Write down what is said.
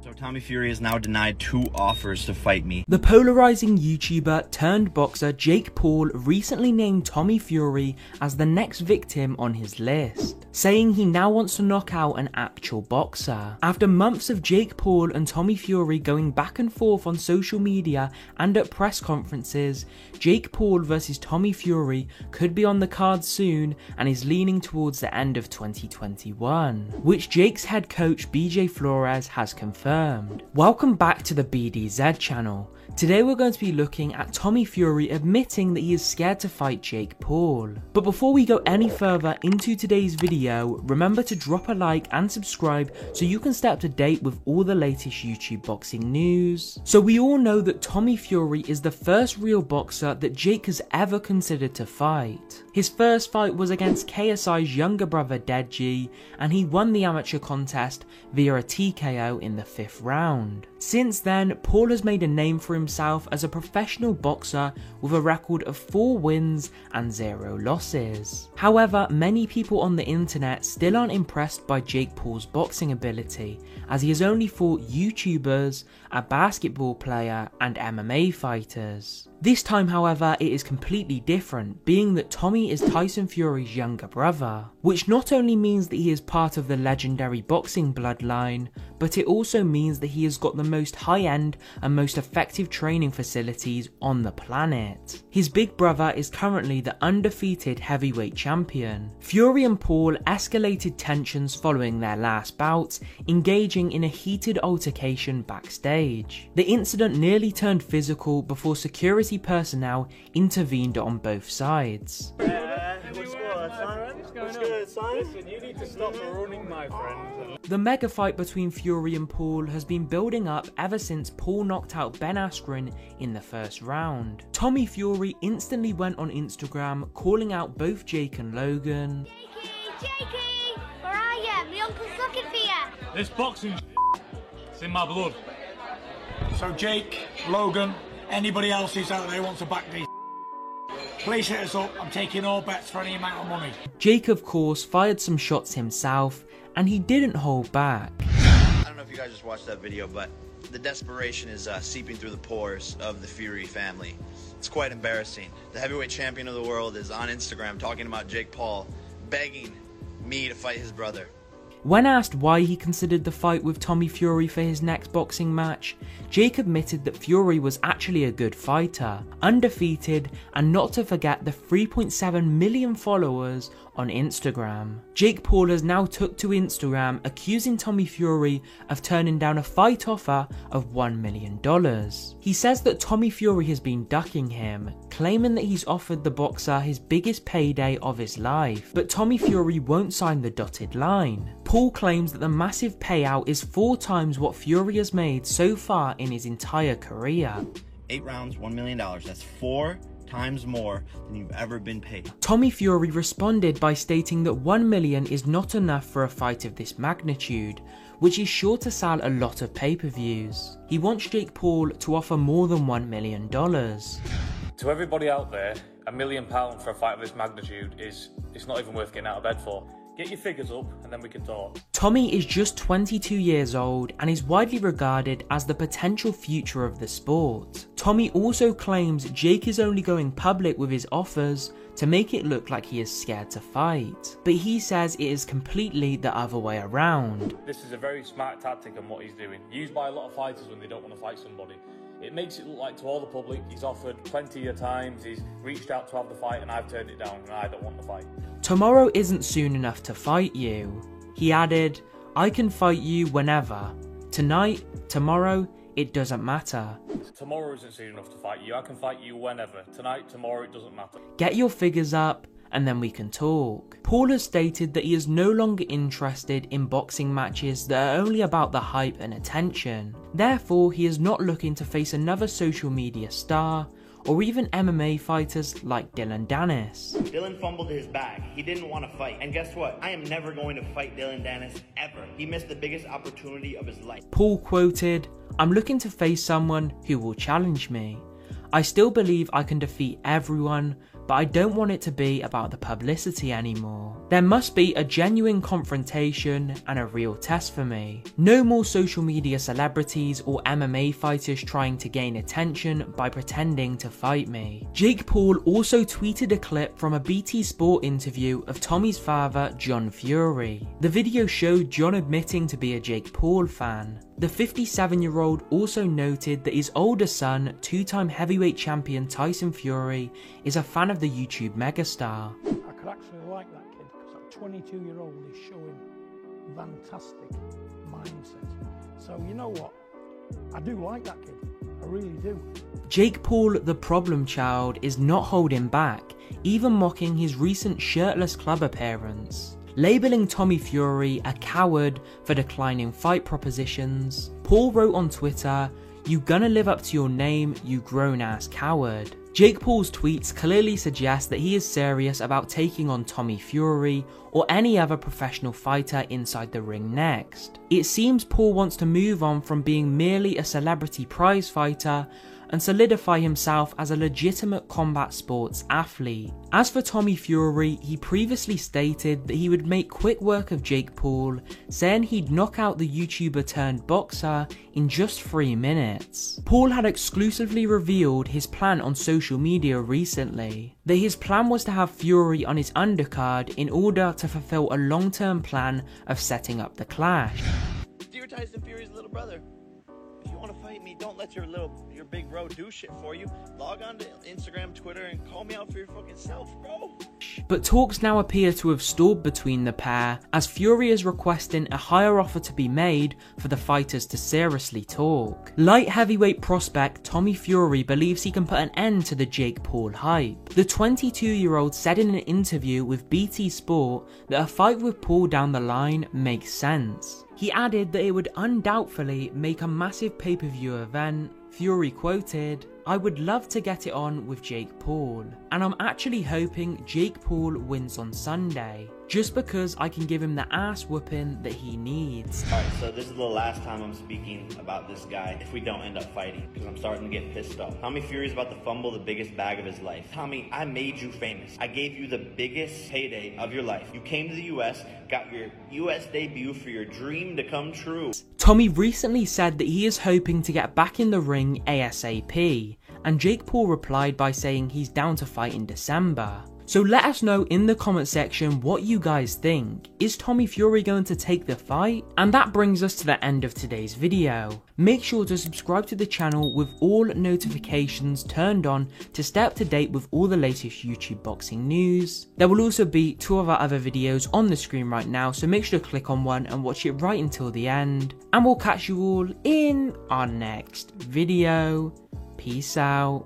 So Tommy Fury is now denied 2 offers to fight me. The polarizing YouTuber turned boxer Jake Paul recently named Tommy Fury as the next victim on his list, saying he now wants to knock out an actual boxer. After months of Jake Paul and Tommy Fury going back and forth on social media and at press conferences, Jake Paul versus Tommy Fury could be on the card soon and is leaning towards the end of 2021, which Jake's head coach BJ Flores has confirmed. Welcome back to the BDZ channel. Today we're going to be looking at Tommy Fury admitting that he is scared to fight Jake Paul. But before we go any further into today's video, remember to drop a like and subscribe so you can stay up to date with all the latest YouTube boxing news. So we all know that Tommy Fury is the first real boxer that Jake has ever considered to fight. His first fight was against KSI's younger brother Deji, and he won the amateur contest via a TKO in the 5th round. Since then, Paul has made a name for himself as a professional boxer with a record of 4 wins and 0 losses. However, many people on the internet still aren't impressed by Jake Paul's boxing ability, as he has only fought YouTubers, a basketball player and MMA fighters. This time, however, it is completely different, being that Tommy is Tyson Fury's younger brother, which not only means that he is part of the legendary boxing bloodline, but it also means that he has got the most high-end and most effective training facilities on the planet. His big brother is currently the undefeated heavyweight champion. Fury and Paul escalated tensions following their last bout, engaging in a heated altercation backstage. The incident nearly turned physical before security personnel intervened on both sides. Listen, you need to stop running, my friend. The mega fight between Fury and Paul has been building up ever since Paul knocked out Ben Askren in the 1st round. Tommy Fury instantly went on Instagram calling out both Jake and Logan. Jakey, where are you? My uncle's looking for you. This boxing it's in my blood. So Jake, Logan, anybody else who's out there wants to back these, please hit us up. I'm taking all bets for any amount of money. Jake, of course, fired some shots himself, and he didn't hold back. I don't know if you guys just watched that video, but the desperation is seeping through the pores of the Fury family. It's quite embarrassing. The heavyweight champion of the world is on Instagram talking about Jake Paul, begging me to fight his brother. When asked why he considered the fight with Tommy Fury for his next boxing match, Jake admitted that Fury was actually a good fighter, undefeated, and not to forget the 3.7 million followers on Instagram. Jake Paul has now took to Instagram accusing Tommy Fury of turning down a fight offer of $1 million. He says that Tommy Fury has been ducking him, claiming that he's offered the boxer his biggest payday of his life, but Tommy Fury won't sign the dotted line. Paul claims that the massive payout is 4 times what Fury has made so far in his entire career. 8 rounds, $1 million. That's 4 times more than you've ever been paid. Tommy Fury responded by stating that $1 million is not enough for a fight of this magnitude, which is sure to sell a lot of pay-per-views. He wants Jake Paul to offer more than $1 million. To everybody out there, £1 million for a fight of this magnitude it's not even worth getting out of bed for. Get your figures up and then we can talk. Tommy is just 22 years old and is widely regarded as the potential future of the sport. Tommy also claims Jake is only going public with his offers to make it look like he is scared to fight, but he says it is completely the other way around. This is a very smart tactic on what he's doing, used by a lot of fighters when they don't want to fight somebody. It makes it look like to all the public he's offered plenty of times, he's reached out to have the fight and I've turned it down and I don't want the fight. Tomorrow isn't soon enough to fight you. He added, I can fight you whenever. Tonight, tomorrow, it doesn't matter. Tomorrow isn't soon enough to fight you, I can fight you whenever. Tonight, tomorrow, it doesn't matter. Get your figures up and then we can talk. Paul has stated that he is no longer interested in boxing matches that are only about the hype and attention. Therefore, he is not looking to face another social media star or even MMA fighters like Dillon Danis. Dillon fumbled his bag. He didn't want to fight. And guess what? I am never going to fight Dillon Danis ever. He missed the biggest opportunity of his life. Paul quoted, I'm looking to face someone who will challenge me. I still believe I can defeat everyone, but I don't want it to be about the publicity anymore. There must be a genuine confrontation and a real test for me. No more social media celebrities or MMA fighters trying to gain attention by pretending to fight me. Jake Paul also tweeted a clip from a BT Sport interview of Tommy's father, John Fury. The video showed John admitting to be a Jake Paul fan. The 57-year-old also noted that his older son, two-time heavyweight champion Tyson Fury, is a fan of the YouTube megastar. I could actually like that kid because that 22-year-old is showing fantastic mindset. So you know what? I do like that kid. I really do. Jake Paul, the problem child, is not holding back, even mocking his recent shirtless club appearance. Labelling Tommy Fury a coward for declining fight propositions, Paul wrote on Twitter, "You gonna live up to your name, you grown-ass coward." Jake Paul's tweets clearly suggest that he is serious about taking on Tommy Fury or any other professional fighter inside the ring next. It seems Paul wants to move on from being merely a celebrity prize fighter and solidify himself as a legitimate combat sports athlete. As for Tommy Fury, he previously stated that he would make quick work of Jake Paul, saying he'd knock out the YouTuber turned boxer in just 3 minutes. Paul had exclusively revealed his plan on social media recently, that his plan was to have Fury on his undercard in order to fulfill a long-term plan of setting up the clash. You're Tyson Fury's little brother. If you want to fight me, don't let your big bro do shit for you. Log on to Instagram, Twitter, and call me out for your fucking self, bro. But talks now appear to have stalled between the pair, as Fury is requesting a higher offer to be made for the fighters to seriously talk. Light heavyweight prospect Tommy Fury believes he can put an end to the Jake Paul hype. The 22-year-old said in an interview with BT Sport that a fight with Paul down the line makes sense. He added that it would undoubtedly make a massive pay-per-view event. Fury quoted, "I would love to get it on with Jake Paul, and I'm actually hoping Jake Paul wins on Sunday, just because I can give him the ass whooping that he needs." Alright, so this is the last time I'm speaking about this guy if we don't end up fighting, because I'm starting to get pissed off. Tommy Fury's about to fumble the biggest bag of his life. Tommy, I made you famous. I gave you the biggest payday of your life. You came to the US, got your US debut for your dream to come true. Tommy recently said that he is hoping to get back in the ring ASAP, and Jake Paul replied by saying he's down to fight in December. So let us know in the comment section what you guys think. Is Tommy Fury going to take the fight? And that brings us to the end of today's video. Make sure to subscribe to the channel with all notifications turned on to stay up to date with all the latest YouTube boxing news. There will also be 2 of our other videos on the screen right now, so make sure to click on one and watch it right until the end. And we'll catch you all in our next video. Peace out.